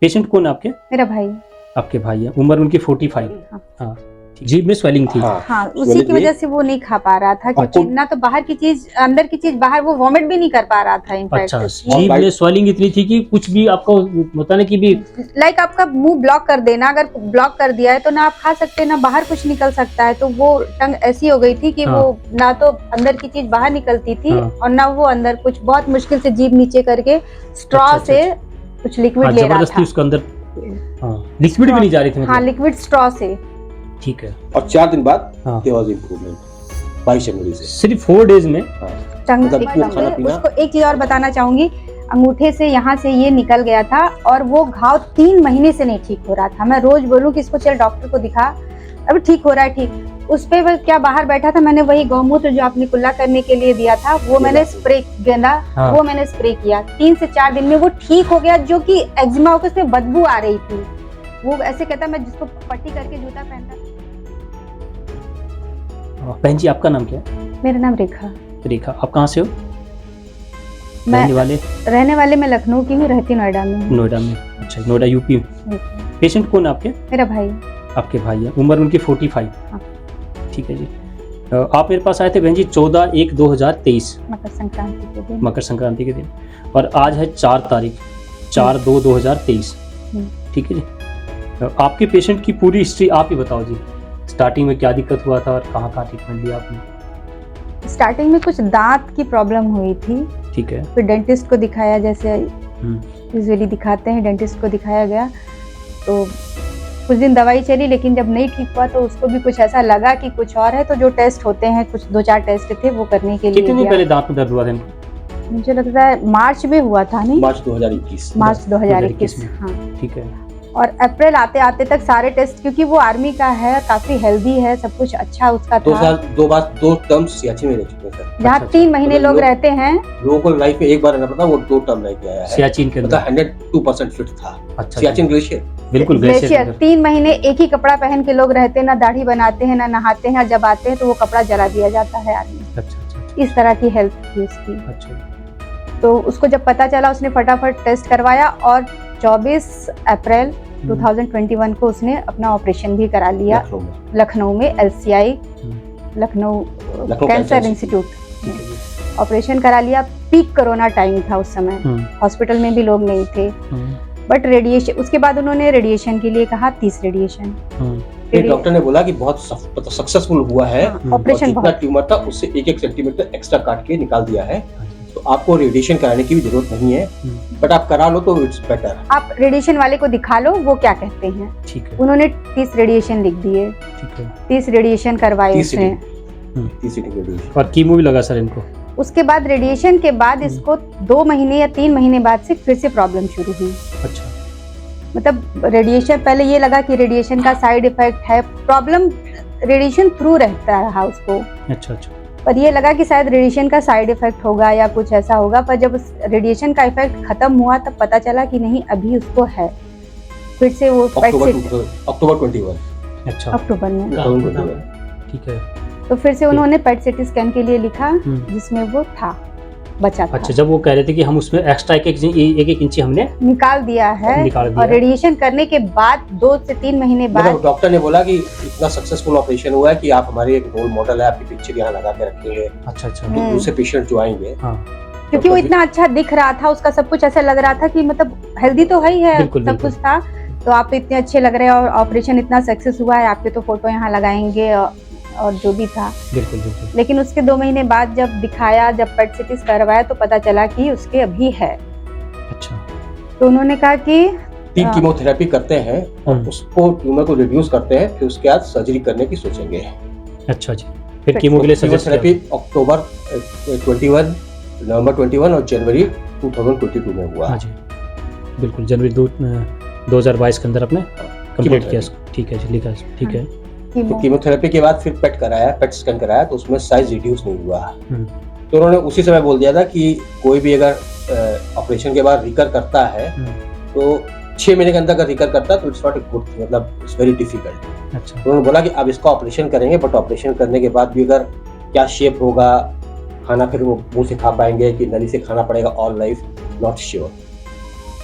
Patient कौन है आपके? मेरा भाई। आपके भाई है, उम्र उनकी 45। हाँ। हाँ, जीभ में स्वेलिंग थी। हाँ, उसी की वजह से वो नहीं खा पा रहा था, क्योंकि ना तो बाहर की चीज अंदर की चीज बाहर, वो वॉमिट भी नहीं कर पा रहा था इनफैक्ट। अच्छा, जीभ में स्वेलिंग इतनी थी कि कुछ भी आपको बताने की भी लाइक आपका मुंह ब्लॉक कर देना, अगर ब्लॉक कर दिया है तो ना आप खा सकते ना बाहर कुछ निकल सकता है। तो वो टंग ऐसी हो गई थी कि हाँ। वो ना तो अंदर की चीज बाहर निकलती थी, हाँ। और ना वो अंदर कुछ, बहुत मुश्किल से जीभ नीचे करके स्ट्रॉ अच्छा, से कुछ लिक्विड ले रहा जबरदस्ती था। उसके अंदर लिक्विड भी नहीं जा रही थी हाँ, मतलब। लिक्विड स्ट्रॉ से। ठीक है। और 4 दिन बाद हाँ। there was improvement 22 जनवरी से। सिर्फ 4 डेज में। मतलब खाना पीना। उसको एक चीज और बताना चाहूंगी, अंगूठे से यहाँ से ये निकल गया था, और वो घाव 3 महीने से नहीं ठीक हो रहा था। मैं रोज बोलूं कि इसको चल डॉक्टर को दिखा, अभी ठीक हो रहा है ठीक। उस पे वो क्या बाहर बैठा था, मैंने वही गौमूत्र जो आपने कुल्ला करने के लिए दिया था वो मैंने स्प्रे, गेंदा, हाँ। वो मैंने स्प्रे किया। 3 से 4 दिन में वो ठीक हो गया। जो कि एक्जिमा होकर उसमें बदबू आ रही थी, वो ऐसे कहता मैं जिसको पट्टी करके जूता पहनता। बहन जी, आपका नाम क्या है? मेरा नाम रेखा। रेखा, आप कहाँ से हो? मैं रहने वाले में लखनऊ की हूँ, रहती नोएडा में हूँ। नोएडा में। अच्छा, नोएडा यूपी। पेशेंट कौन है आपके? मेरा भाई। आपके भाई है, उम्र उनकी 45। हाँ। ठीक है जी। आप मेरे पास आए थे बहन जी 14/1/2023 मकर संक्रांति के दिन। मकर संक्रांति के दिन, और आज है 4 तारीख 4/2/2023। ठीक है जी। आपके पेशेंट की पूरी हिस्ट्री आप ही बताओ जी। स्टार्टिंग में क्या दिक्कत हुआ था और कहाँ कहाँ ट्रीटमेंट लिया आपने? स्टार्टिंग में कुछ दांत की प्रॉब्लम हुई थी। ठीक है। फिर डेंटिस्ट को दिखाया, जैसे यूजुअली दिखाते हैं, डेंटिस्ट को दिखाया गया। तो कुछ दिन दवाई चली, लेकिन जब नहीं ठीक हुआ तो उसको भी कुछ ऐसा लगा कि कुछ और है। तो जो टेस्ट होते हैं, कुछ 2-4 टेस्ट थे, वो करने के लिए कितने दिन पहले दांत में दर्द हुआ था? मुझे लगता है मार्च में हुआ था। नहीं, मार्च 2021। मार्च 2021 में। हाँ, ठीक है। और अप्रैल आते आते तक सारे टेस्ट, क्योंकि वो आर्मी का है, काफी हेल्दी है, सब कुछ अच्छा उसका था। 2 टर्म सियाचिन में रह चुके हैं सर। जहाँ 3 महीने लोग रहते हैं, लोगों को लाइफ में एक बार रहना पड़ता है, वो 2 टर्म रह के आया है सियाचिन के अंदर। मतलब 102% फिट था। अच्छा, सियाचिन ग्लेशियर, बिल्कुल ग्लेशियर। 3 महीने एक ही कपड़ा पहन के लोग रहते हैं, ना दाढ़ी बनाते हैं, ना नहाते हैं, और जब आते हैं तो वो कपड़ा जला दिया जाता है आदमी। अच्छा। इस तरह की हेल्थ थी उसकी। अच्छा। तो उसको जब पता चला, उसने फटाफट टेस्ट करवाया, और 24 अप्रैल 2021 को उसने अपना ऑपरेशन भी करा लिया लखनऊ में LCI, Lucknow cancer institute. Operation करा लिया। पीक कोरोना टाइम था उस समय, हॉस्पिटल में भी लोग नहीं थे। बट रेडिएशन, उसके बाद उन्होंने रेडिएशन के लिए कहा, 30 रेडिएशन। डॉक्टर ने बोला कि बहुत सक्सेसफुल हुआ है, ऑपरेशन। जितना ट्यूमर था उससे 1-1 सेंटीमीटर एक्स्ट्रा काट के निकाल दिया है, तो आपको रेडिएशन कराने की भी जरूरत नहीं है, बट आप करा लो तो इट्स बेटर। आप रेडिएशन वाले को दिखा लो, वो क्या कहते हैं। ठीक है। उन्होंने 30 रेडिएशन लिख दिए। ठीक है। 30 रेडिएशन करवाए उसने। 30 रेडिएशन और कीमो भी लगा सर इनको। उसके बाद रेडिएशन के बाद इसको 2 महीने या 3 महीने बाद से फिर से प्रॉब्लम शुरू हुई। अच्छा। मतलब रेडिएशन, पहले ये लगा कि रेडिएशन का साइड इफेक्ट है, प्रॉब्लम रेडिएशन थ्रू रहता रहा उसको। अच्छा। पर ये लगा कि शायद रेडिएशन का साइड इफेक्ट होगा या कुछ ऐसा होगा, पर जब रेडिएशन का इफेक्ट खत्म हुआ तब पता चला कि नहीं, अभी उसको है। फिर से वो अक्टूबर 21। अच्छा, अक्टूबर में। ठीक है। तो फिर से उन्होंने पेट सीटी स्कैन के लिए लिखा, जिसमें वो था, बचा था। अच्छा, जब वो कह रहे थे कि हम उसमें एक्स्ट्रा एक इंची हमने निकाल दिया है, और रेडिएशन करने के बाद 2 से 3 महीने बाद मतलब डॉक्टर ने बोला कि इतना सक्सेसफुल ऑपरेशन हुआ है कि आप हमारे एक रोल मॉडल है, आपकी पिक्चर यहाँ लगा के रखेंगे। अच्छा। दूसरे पेशेंट जो आएंगे, क्योंकि वो इतना अच्छा दिख रहा था, उसका सब कुछ ऐसा लग रहा था कि मतलब हेल्दी तो है ही है, सब कुछ था। तो आप इतने अच्छे लग रहे हैं, और ऑपरेशन इतना सक्सेस हुआ है, आपके तो फोटो यहाँ लगाएंगे, और जो भी था। बिल्कुल। लेकिन उसके 2 महीने बाद जब दिखाया, जब पेट सीटी करवाया, तो पता चला कि उसके अभी है। अच्छा। तो उन्होंने कहा कि 3 कीमोथेरेपी करते हैं और उसको ट्यूमर को रिड्यूस करते हैं, फिर उसके बाद सर्जरी करने की सोचेंगे। अच्छा जी। फिर कीमो के लिए कीमोथेरेपी अक्टूबर 21, नवंबर 21 और जनवरी 2022 में हुआ। हाँ जी, बिल्कुल। जनवरी 2022 के अंदर आपने कंप्लीट किया। ठीक है जी, लिखा। ठीक है। तो कीमोथेरेपी के बाद फिर पेट कराया, पेट स्कैन कराया, तो उसमें साइज रिड्यूस नहीं हुआ। तो उन्होंने उसी समय बोल दिया था कि कोई भी अगर ऑपरेशन के बाद रिकर करता है तो 6 महीने के अंदर अगर रिकर करता है तो इट्स नॉट ए गुड, मतलब इट्स वेरी डिफिकल्ट। अच्छा। उन्होंने बोला कि अब इसका ऑपरेशन करेंगे, बट ऑपरेशन करने के बाद भी अगर क्या शेप होगा, खाना फिर वो मुंह से खा पाएंगे कि नली से खाना पड़ेगा ऑल लाइफ, नॉट श्योर।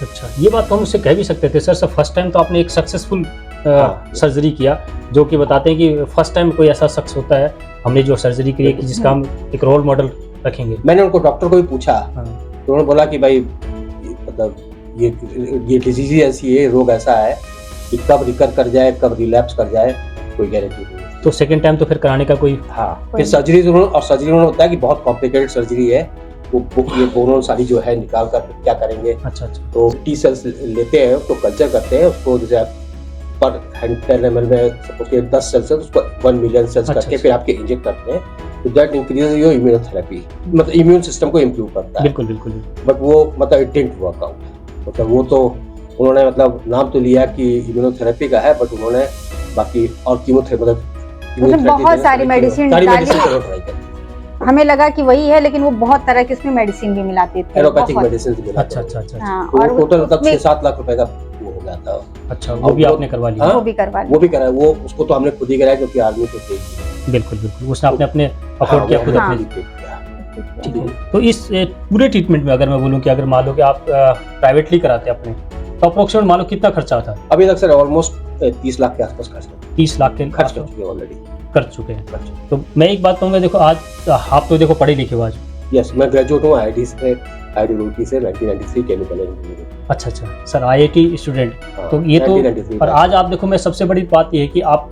अच्छा, ये बात तो हम उससे कह भी सकते थे सर फर्स्ट टाइम तो आपने एक सक्सेसफुल हाँ। सर्जरी किया, जो कि बताते हैं कि फर्स्ट टाइम कोई ऐसा शख्स होता है हमने जो सर्जरी की है कि जिसका हम एक रोल मॉडल रखेंगे। मैंने उनको डॉक्टर को भी पूछा, हाँ। तो उन्होंने बोला कि भाई मतलब ये डिजीज ऐसी है, रोग ऐसा है कि कब रिकर कर जाए, कब रिलैप्स कर जाए, कोई गारंटी नहीं। तो सेकंड टाइम तो फिर कराने का कोई हाँ, फिर सर्जरी उन्होंने बताया कि बहुत कॉम्प्लिकेटेड सर्जरी है, वो ये बोनों सारी जो है निकाल कर क्या करेंगे। अच्छा अच्छा, तो टी सेल्स लेते हैं, उसको कल्चर करते हैं, उसको जैसे पर 10 ml में सपोज के 10 सेल्स है तो उसको 1 मिलियन सेल्स अच्छा, करके फिर आपके इंजेक्ट करते हैं, तो दैट इंक्रीजेस योर इम्यूनोथेरेपी, मतलब इम्यून सिस्टम को इम्प्रूव करता है। बिल्कुल बिल्कुल। बट वो मतलब इट डिडंट वर्क आउट, मतलब वो तो उन्होंने मतलब नाम तो लिया कि इम्यूनोथेरेपी का है, बट उन्होंने बाकी और कीमोथेरेपी मतलब बहुत सारी मेडिसिन डाली, हमें लगा कि वही है, लेकिन वो बहुत तरह की उसमें मेडिसिन भी मिलाते थे, एलोपैथिक मेडिसिन भी मिलाते अच्छा थे। अच्छा अच्छा, हाँ, और और टोटल मतलब उसमें 6-7 लाख रुपए का वो हो गया था। अच्छा, वो भी आपने करवा लिया? वो भी करवा लिया, वो भी कराया, वो उसको तो हमने खुद ही कराया क्योंकि आर्मी को थे। बिल्कुल बिल्कुल, उसने आपने अपने अफोर्ड किया खुद हाँ। अपने। किया। ठीक है, तो इस पूरे ट्रीटमेंट में अगर मैं बोलूँ कि अगर मान लो कि आप प्राइवेटली कराते अपने, तो अप्रोक्सीमेट मान लो कितना खर्चा आता है? अभी तक सर ऑलमोस्ट 30 लाख के आसपास खर्च 30 लाख के खर्च कर चुके हैं ऑलरेडी। कर चुके हैं। तो मैं एक बात कहूँगा, देखो आज आप तो देखो पढ़े लिखे हो आज। यस, मैं ग्रेजुएट हूँ आईआईटी रुड़की से 1993 केमिकल इंजीनियरिंग। अच्छा अच्छा सर, आईआईटी स्टूडेंट, तो ये तो 1993 और आज आप देखो, मैं सबसे बड़ी बात ये है कि आप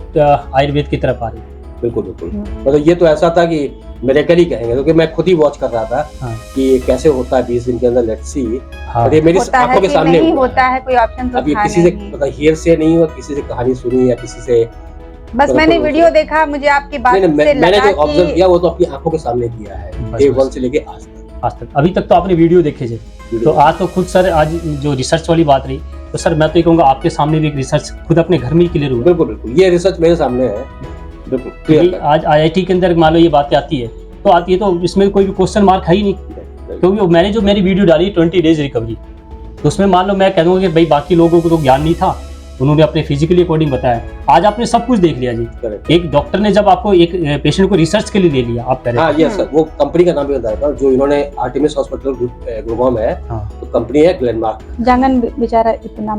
आयुर्वेद की तरफ आ रहे हैं। बिल्कुल बिल्कुल, मतलब ये तो ऐसा था कि मेरेकल ही कहेंगे, क्योंकि मैं खुद ही वॉच कर रहा था हाँ। कि ये कैसे होता है 20 दिन के अंदर, लेट्स सी। हाँ। और ये मेरी होता आंखों है के कि सामने नहीं हुआ होता है, कोई ऑप्शन तो अब ये था किसी से नहीं। मतलब हियर से नहीं हुआ, किसी से कहानी सुनी या किसी से बस मैंने वीडियो देखा, मुझे आपकी बात से मैंने लगा जो ऑब्जर्व कि किया वो तो अपनी आंखों के सामने किया है, डे 1 से लेके आज तक। अभी तक तो आपने वीडियो देखे थे, तो आज तो खुद सर आज जो रिसर्च वाली बात रही, तो सर मैं तो ये कहूँगा आपके सामने भी एक रिसर्च खुद अपने घर में ही क्लियर हुआ। बिल्कुल बिल्कुल, ये रिसर्च मेरे सामने है, बिल्कुल क्लियर। आज आईआईटी के अंदर मान लो ये बातें आती है, तो आती है, तो इसमें कोई भी क्वेश्चन मार्क है ही नहीं, क्योंकि मैंने जो मेरी वीडियो डाली 20 डेज रिकवरी, तो उसमें मान लो मैं कह दूंगा कि भाई बाकी लोगों को तो ज्ञान नहीं था, उन्होंने अपने फिजिकली अकॉर्डिंग बताया। आज आपने सब कुछ देख लिया जी। एक डॉक्टर ने जब आपको एक पेशेंट को रिसर्च के लिए ले लिया, आप कह रहे हाँ ये सर, वो कंपनी का नाम भी बताया था जो इन्होंने आर्टेमिस हॉस्पिटल गुड़गांव में है, हाँ। तो कंपनी है ग्लेनमार्क, जंगन बेचारा इतना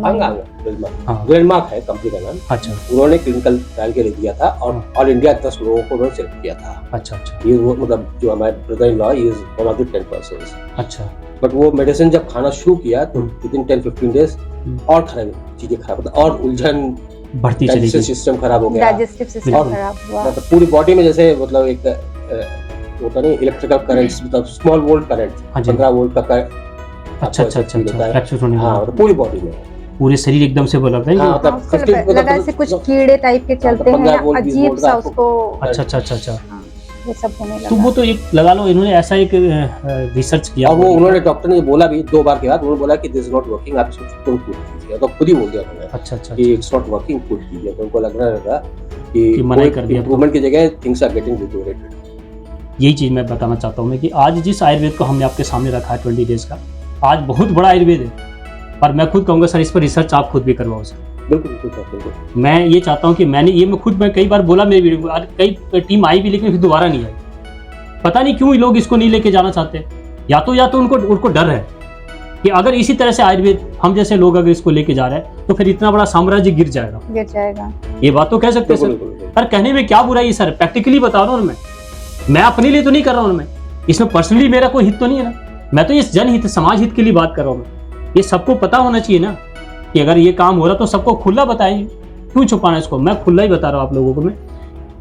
ग्लेनमार्क है कंपनी का नाम। अच्छा, उन्होंने क्लिनिकल ट्रायल के लिए दिया था और ऑल इंडिया 10 लोगों को उन्होंने सेलेक्ट किया था। अच्छा अच्छा, ये वो मतलब जो हमारे brother in law is one of the 10%। अच्छा, बट वो मेडिसिन जब खाना शुरू किया तो विदिन 10-15 डेज और खराब चीजें खराब होता, और उलझन बढ़ती चली गई, सिस्टम खराब हो गया, डाइजेस्टिव सिस्टम खराब हुआ, मतलब पूरी बॉडी में जैसे मतलब एक होता नहीं इलेक्ट्रिकल करंट्स, मतलब स्मॉल वोल्ट करंट, 15 वोल्ट का करंट। अच्छा अच्छा अच्छा, फ्रैक्चर होने हाँ, लगा, तो पूरी बॉडी में पूरे शरीर एकदम से बोला था। हाँ, मतलब 50 लगा से कुछ कीड़े टाइप के चलते हैं, 15 वोल्ट, 20 अजीब वोल्ट सा का उसको, अच्छा अच्छा अच्छा अच्छा, ये सब होने तो लगा। वो तो एक लगा लो इन्होंने ऐसा एक रिसर्च किया, और वो उन्होंने डॉक्टर ने बोला भी 2 बार के बाद, उन्होंने बोला कि दिस इज नॉट वर्किंग, आप इसको तुरंत क्विट कीजिए, तो खुद ही बोल दिया उन्होंने अच्छा अच्छा कि इट्स नॉट वर्किंग, क्विट कीजिए। तो उनको लग रहा था कि मना कर दिया, इंप्रूवमेंट की जगह थिंग्स आर गेटिंग डिटोरेटेड। यही चीज मैं बताना चाहता हूँ मैं कि आज जिस आयुर्वेद को हमने आपके सामने रखा है 20 डेज का, आज बहुत बड़ा आयुर्वेद है, पर मैं खुद कहूँगा सर इस पर रिसर्च आप खुद भी करवाओ सर। बिल्कुल बिल्कुल सर, बिल्कुल। मैं ये चाहता हूँ कि मैं कई बार बोला मेरी वीडियो में, कई टीम आई भी लेकिन फिर दोबारा नहीं आई, पता नहीं क्यों लोग इसको नहीं लेके जाना चाहते, या तो उनको डर है कि अगर इसी तरह से आयुर्वेद हम जैसे लोग अगर इसको लेके जा रहे हैं तो फिर इतना बड़ा साम्राज्य गिर जाएगा। ये बात तो कह सकते हैं सर, पर कहने में क्या बुराई है सर, प्रैक्टिकली बता रहा हूँ मैं अपने लिए तो नहीं कर रहा हूँ, मैं इसमें पर्सनली मेरा कोई हित तो नहीं है ना, मैं तो इस जनहित समाज हित के लिए बात कर रहा हूँ। मैं ये सबको पता होना चाहिए ना कि अगर ये काम हो रहा तो सबको खुला बताएं, क्यों छुपाना इसको, मैं खुला ही बता रहा हूँ आप लोगों को। मैं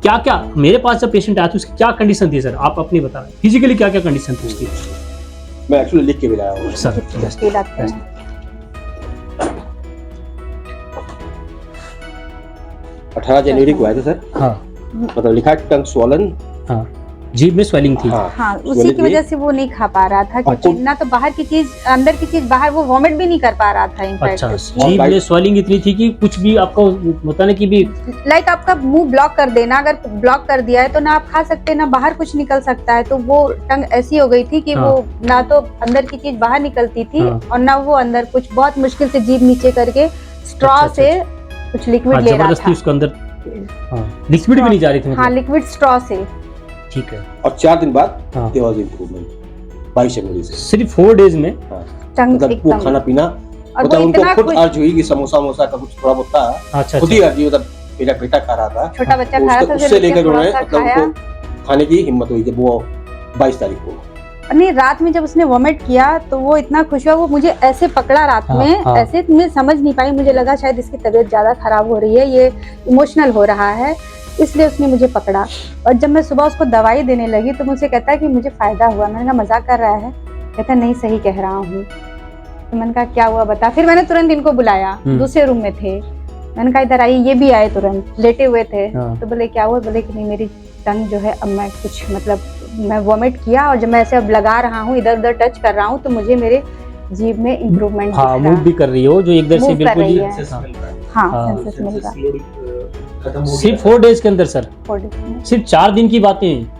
क्या क्या मेरे पास जब पेशेंट आया तो उसकी क्या कंडीशन थी सर, आप अपनी बता, फिजिकली क्या क्या कंडीशन थी उसकी? मैं एक्चुअली लिख के भी लाया हूँ सर। 18 जनवरी को आया था सर। हाँ, मतलब लिखा है टंग स्वॉलन, हाँ, जीभ में स्वेलिंग थी। हाँ, उसी की वजह से वो नहीं खा पा रहा था, क्योंकि ना तो बाहर की चीज अंदर की चीज बाहर, वो वॉमिट भी नहीं कर पा रहा था। अच्छा, जीभ में स्वेलिंग इतनी थी कि कुछ भी आपको बताने की भी, लाइक आपका मुंह ब्लॉक कर देना, अगर ब्लॉक कर दिया है तो ना आप खा सकते ना बाहर कुछ निकल सकता है, तो वो टंग ऐसी हो गई थी कि वो ना तो अंदर की चीज बाहर निकलती थी और ना वो अंदर कुछ, बहुत मुश्किल से जीभ नीचे करके स्ट्रॉ से कुछ लिक्विड ले रहा था, उसके अंदर लिक्विड भी नहीं जा रही थी। हाँ, लिक्विड स्ट्रॉ से। ठीक है, और 4 दिन बाद देयर वाज इंप्रूवमेंट 22 जनवरी से, सिर्फ 4 डेज में। टंग मतलब वो खाना पीना और मतलब वो उनको इतना खुद खुश, अर्ज हुई कि समोसा वमोसा का कुछ थोड़ा बहुत था, अच्छा खुद ही अर्ज हुई, मतलब मेरा बेटा खा रहा था, छोटा बच्चा तो खा रहा था, उससे उसे लेकर थोड़ा उन्होंने सा मतलब खाया। उनको खाने की हिम्मत हुई जब वो 22 तारीख को। नहीं, रात में जब उसने वॉमिट किया तो वो इतना खुश हुआ, वो मुझे ऐसे पकड़ा रात हाँ, में, हाँ। ऐसे मैं समझ नहीं पाई, मुझे लगा शायद इसकी तबीयत ज्यादा खराब हो रही है, ये इमोशनल हो रहा है, इसलिए उसने मुझे पकड़ा। और जब मैं सुबह उसको दवाई देने लगी तो मुझसे कहता है कि मुझे फायदा हुआ। मैंने कहा मजाक कर रहा है? कहता नहीं सही कह रहा हूँ। तो मैंने कहा क्या हुआ बता। फिर मैंने तुरंत इनको बुलाया, दूसरे रूम में थे, मैंने कहा इधर आइए, ये भी आए, तुरंत लेटे हुए थे। तो बोले क्या हुआ? बोले कि नहीं मेरी टंग जो है अब मैं कुछ मतलब मैं वॉमिट किया और जब मैं ऐसे अब लगा रहा हूँ, इधर उधर टच कर रहा हूँ तो मुझे मेरे जीभ में इम्प्रूवमेंट हाँ, मूव भी कर रही हो जो एकदम से Move कर बिल्कुल ही। रही है। हाँ, सेंसेस मिल रहा है। सिर्फ 4 डेज के अंदर सर, 4 days में। सिर्फ 4 दिन की बातें हैं।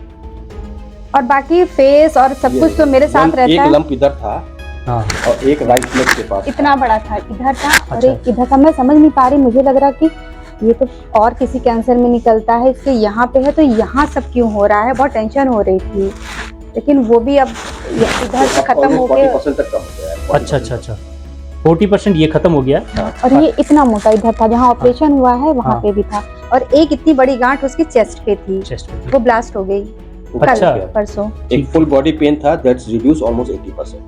और बाकी फेस और सब कुछ तो मेरे साथ रहता एक है। लंप इधर था हाँ, और एक राइट लेग के पास इतना बड़ा था, इधर था और अच्छा। एक इधर था। मैं समझ नहीं पा रही, मुझे लग रहा कि ये तो और किसी कैंसर में निकलता है, इसके यहाँ पे है तो यहाँ सब क्यों हो रहा है, बहुत टेंशन हो रही थी। लेकिन वो भी अब इधर से खत्म हो गया। 40% तक कम हो गया है। अच्छा अच्छा अच्छा, 40% ये खत्म हो गया। और ये इतना मोटा इधर था, जहाँ ऑपरेशन हुआ है वहाँ हाँ। पे भी था। और एक इतनी बड़ी गांठ उसकी चेस्ट पे थी, चेस्ट पे। वो ब्लास्ट हो गई अच्छा। कल परसों। एक फुल बॉडी पेन था, दैट्स रिड्यूस ऑलमोस्ट 80%।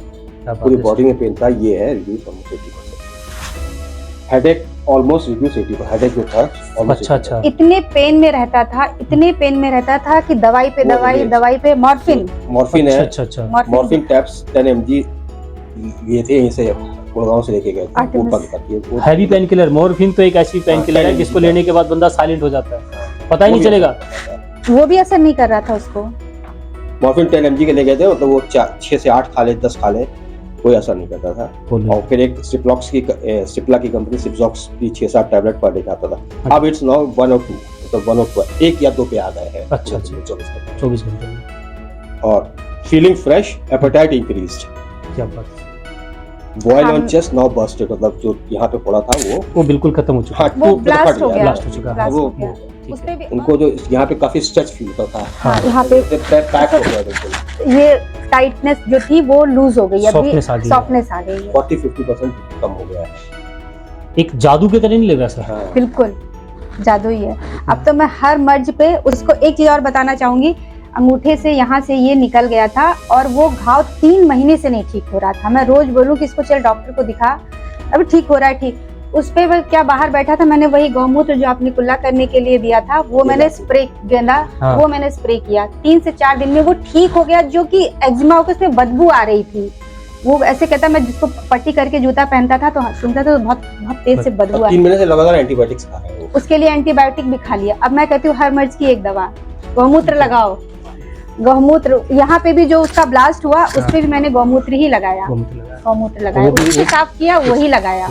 क्या बात पूरी है। बॉडी में पेन था, ये है reduce almost 80%। Headache almost reduce 80%। Headache जो था almost अच्छा अच्छा, इतने पेन में रहता था, इतने पेन में रहता था कि दवाई पे वो दवाई, ये- दवाई पे मॉर्फिन। मॉर्फिन अच्छा है, अच्छा अच्छा, मॉर्फिन टैब्स 10 mg ये थे, यहीं से गुड़गांव से लेके गए थे। वो Artemis। बंद करती है वो हैवी पेन किलर। मॉर्फिन तो एक ऐसी पेन हाँ, किलर है silent जिसको भी लेने के बाद बंदा साइलेंट हो जाता है, पता ही नहीं चलेगा। वो भी असर नहीं कर रहा था उसको। मॉर्फिन 10 mg के ले गए थे, मतलब वो 6 से 8 खा ले, 10 खा ले, कोई असर नहीं करता था। और फिर एक सिप्ला की कंपनी सिप्जॉक्स की 6-7 टैबलेट पर लेके आता था। अब इट्स नाउ 1 और 2, मतलब 1 और 2, 1 या 2 पे आ गए हैं। अच्छा, अच्छा। 24 घंटे में। और फीलिंग फ्रेश, एपेटाइट इंक्रीज्ड, क्या बात है। Boil on chest now busted, मतलब जो यहाँ पे फोड़ा था वो बिल्कुल खत्म हो चुका हाँ, है। वो तो ब्लास्ट फट हो गया, गया, ब्लास्ट हो चुका है। ब्लास्ट वो- हो गया। ठीक उसपे है। भी उनको जो यहाँ पे काफी स्ट्रेच फील होता था, हाँ, यहाँ पे पैक हो गया बिल्कुल। ये टाइटनेस जो थी वो लूज हो गई, अभी Softness आ गई है। सॉफ्टनेस आ गई है। 40-50% कम हो गया है। एक जादू के तरह नहीं लग रहा सर। हाँ। बिल्कुल जादू ही है। अब तो मैं हर मर्ज पे उसको एक चीज और बताना चाहूंगी, अंगूठे से यहाँ से ये निकल गया था और वो घाव 3 महीने से नहीं ठीक हो रहा था। मैं रोज बोलूं कि इसको चल डॉक्टर को दिखा, अभी ठीक हो रहा है। ठीक उस पे वो क्या बाहर बैठा था, मैंने वही गौमूत्र जो आपने कुल्ला करने के लिए दिया था वो मैंने स्प्रे, गेंदा हाँ। वो मैंने स्प्रे किया। 3 से 4 दिन में वो ठीक हो गया। जो कि एक्जिमा होकर उसमें बदबू आ रही थी, वो ऐसे कहता, मैं जिसको पट्टी करके जूता पहनता था तो सुनता था तो बहुत बहुत तेज से बदबू आ 3 महीने से लगातार एंटीबायोटिक्स खा रहे हैं वो। उसके लिए एंटीबायोटिक भी खा लिया। अब मैं कहती हूँ हर मर्ज की एक दवा, गौमूत्र लगाओ। गौमूत्र यहाँ पे भी जो उसका ब्लास्ट हुआ उस पे भी मैंने गौमूत्र ही लगाया, गौमूत्र लगाया, वो भी- उसी से साफ किया, वही लगाया।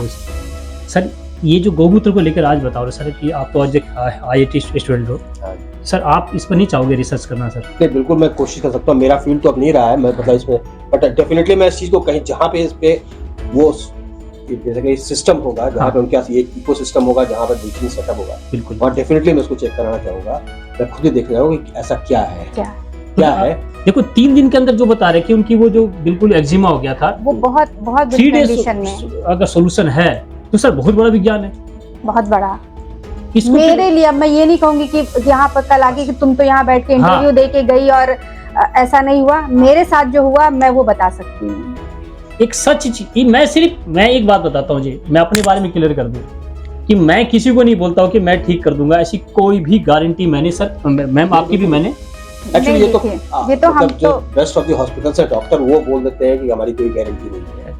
सर ये जो गौमूत्र को लेकर आज बताओ सर कि आप तो आज एक IIT स्टूडेंट हो हाँ। सर, आप इस पर नहीं चाहोगे रिसर्च करना सर? नहीं, बिल्कुल मैं कोशिश कर सकता हूँ। मेरा फील्ड तो अब नहीं रहा है, मैं मतलब इसमें, बट डेफिनेटली मैं इस चीज को कहीं जहाँ पे इस पे वो बेसिकली सिस्टम होगा, जहाँ पे उनके पास ये इकोसिस्टम होगा, जहाँ पर टीचिंग सेटअप होगा, बिल्कुल। और डेफिनेटली मैं उसको चेक कराना चाहूंगा। मैं खुद ही देख रहा हूँ कि ऐसा क्या है, क्या है। देखो 3 दिन के अंदर जो बता रहे कि उनकी वो जो बिल्कुल एक्जिमा हो गया था, वो बहुत बहुत 3 बुरी डेज कंडीशन में, अगर सोल्यूशन है तो सर बहुत बड़ा विज्ञान है बहुत बड़ा इसको। मेरे लिए। अब मैं ये नहीं कहूंगी कि यहाँ पर कल आगे कि तुम तो यहाँ बैठ के इंटरव्यू दे के गई और ऐसा नहीं हुआ। मेरे साथ जो हुआ मैं वो बता सकती हूँ। एक सच चीज, मैं एक बात बताता हूँ जी, मैं अपने बारे में क्लियर कर दूं कि मैं किसी को नहीं बोलता हूँ कि मैं ठीक कर दूंगा, ऐसी कोई भी गारंटी मैंने सर, मैम आपकी भी मैंने एक्चुअली ये तो हम मतलब जो बेस्ट ऑफ द हॉस्पिटल से डॉक्टर वो बोल देते हैं कि हमारी कोई गारंटी नहीं है,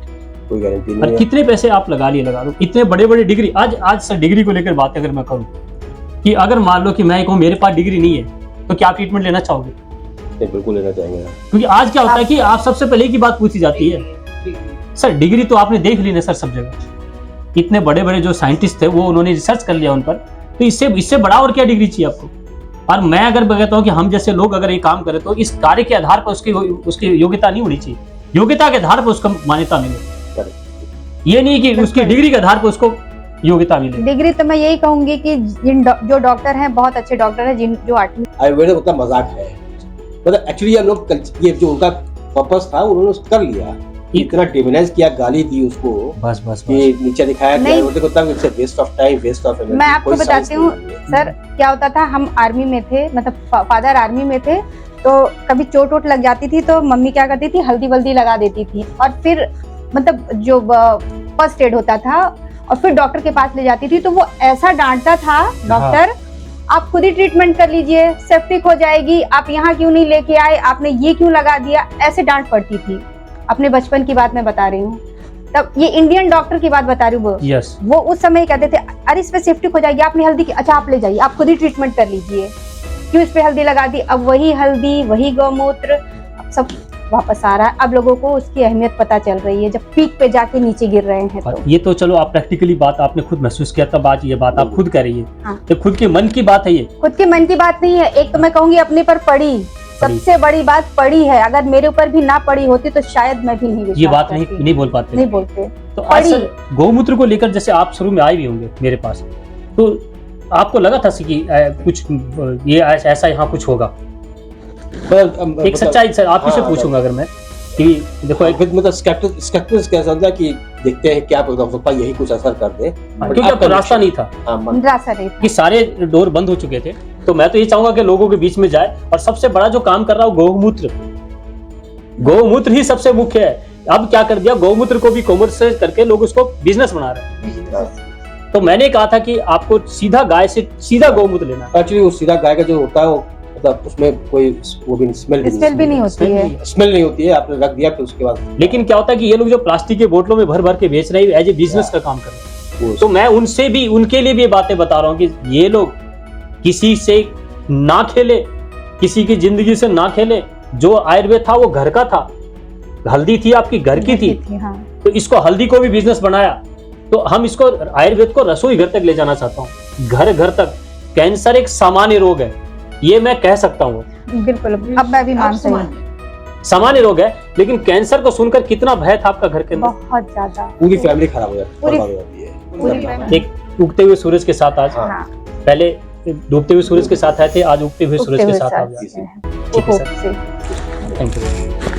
कोई गारंटी और नहीं है। कितने पैसे आप लगा दो, इतने बड़े बड़े डिग्री। आज सर डिग्री को लेकर बात अगर मैं करूं कि अगर मान लो कि मैं कहूं मेरे पास डिग्री नहीं है तो क्या आप ट्रीटमेंट लेना चाहोगे? नहीं, बिल्कुल लेना चाहेंगे। क्योंकि आज क्या होता है कि आप सबसे पहले की बात पूछी जाती है, सर डिग्री तो आपने देख ली ना सर सब जगह, इतने बड़े बड़े जो साइंटिस्ट थे वो उन्होंने रिसर्च कर लिया उन पर, तो इससे बड़ा और क्या डिग्री चाहिए आपको? और मैं अगर कहता हूँ कि हम जैसे लोग अगर ये काम करें तो इस कार्य के आधार पर उसकी योग्यता नहीं होनी चाहिए, योग्यता के आधार पर उसको मान्यता मिले, ये नहीं कि उसकी डिग्री के आधार पर उसको योग्यता मिले। डिग्री तो मैं यही कहूंगी कि जो डॉक्टर हैं बहुत अच्छे डॉक्टर हैं, जो 8वीं आयुर्वेद मतलब मजाक है, मतलब एक्चुअली हम लोग ये जो उनका पर्पस था उन्होंने कर लिया, इतना डिमोनाइज किया, गाली दी उसको, बस बस कि नीचे दिखाया नहीं। कि waste of time, waste of energy. मैं आपको बताती हूँ सर, क्या होता था, हम आर्मी में थे, मतलब फादर आर्मी में थे, तो कभी चोट वोट लग जाती थी तो मम्मी क्या करती थी, हल्दी वल्दी लगा देती थी, और फिर मतलब जो फर्स्ट एड होता था, और फिर डॉक्टर के पास ले जाती थी, तो वो ऐसा डांटता था डॉक्टर, आप खुद ही ट्रीटमेंट कर लीजिए, सेप्टिक हो जाएगी, आप यहाँ क्यों नहीं लेके आए, आपने ये क्यों लगा दिया, ऐसे डांट पड़ती थी। अपने बचपन की बात मैं बता रही हूँ, तब ये इंडियन डॉक्टर की बात बता रही हूँ। यस, वो उस समय कहते थे, अरे इस पे सेप्टिक हो जाएगी, आपने हल्दी की, अच्छा आप ले जाइए, आप खुद ही ट्रीटमेंट कर लीजिए, क्यों इस पे हल्दी लगा दी। अब वही हल्दी, वही गौमूत्र, अब सब वापस आ रहा है। अब लोगों को उसकी अहमियत पता चल रही है, जब पीक पे जाके नीचे गिर रहे हैं। तो ये तो चलो आप प्रैक्टिकली बात आपने खुद महसूस किया, तब आज ये बात आप खुद कह रही है। हाँ। तो खुद के मन की बात है ये, खुद के मन की बात नहीं है। एक तो मैं कहूंगी अपने पर पड़ी, सबसे बड़ी बात पड़ी है। अगर मेरे ऊपर भी ना पड़ी होती तो शायद मैं भी नहीं विश्वास ये बात करती। नहीं बोल पाते, नहीं बोलते। तो आज सर गौमूत्र को लेकर जैसे आप शुरू में आए भी होंगे मेरे पास, तो आपको लगा था कि कुछ ये ऐसा यहाँ कुछ होगा? एक सच्चाई सर आप ही से पूछूंगा अगर मैं कि देखो एक मतलब स्केप्टिक्स कैसा होता है कि देखते हैं क्या पता यही कुछ असर कर दे, क्योंकि आपको रास्ता नहीं था, रास्ता नहीं था कि सारे डोर बंद हो चुके थे। तो मैं तो ये चाहूंगा कि लोगों के बीच में जाए, और सबसे बड़ा जो काम कर रहा है गौमूत्र, गौमूत्र ही सबसे मुख्य है। अब क्या कर दिया, गौमूत्र को भी कॉमर्शियल करके लोग उसको बिजनेस बना रहे हैं। तो मैंने कहा था कि आपको सीधा गाय से सीधा गौमूत्र लेना है। एक्चुअली वो सीधा गाय का जो होता है वो मतलब उसमें कोई वो भी स्मेल भी नहीं होती है, स्मेल नहीं होती है, आपने रख दिया फिर उसके बाद। लेकिन क्या होता है कि ये लोग जो प्लास्टिक के बोतलों में भर भर के बेच रहे हैं, एज ए बिजनेस का काम कर रहे हैं। तो मैं उनसे भी, उनके लिए भी ये बातें बता रहा हूँ कि ये लोग किसी से ना खेले, किसी की जिंदगी से ना खेले। जो आयुर्वेद था वो घर का था, हल्दी थी आपकी घर की थी, हाँ। तो इसको हल्दी को भी बिजनेस बनाया। तो हम इसको आयुर्वेद को रसोई घर तक ले जाना चाहता हूँ, घर घर तक। कैंसर एक सामान्य रोग है, ये मैं कह सकता हूँ, बिल्कुल। अब मैं भी मानती हूँ सामान्य रोग है, लेकिन कैंसर को सुनकर कितना भय था आपका घर के अंदर? बहुत ज्यादा, पूरी फैमिली खराब हो जाती है। एक उगते हुए सूरज के साथ आज, पहले डूबते हुए सूरज के साथ आए थे, आज उगते हुए सूरज के साथ आ गए। ठीक है सर, थैंक यू।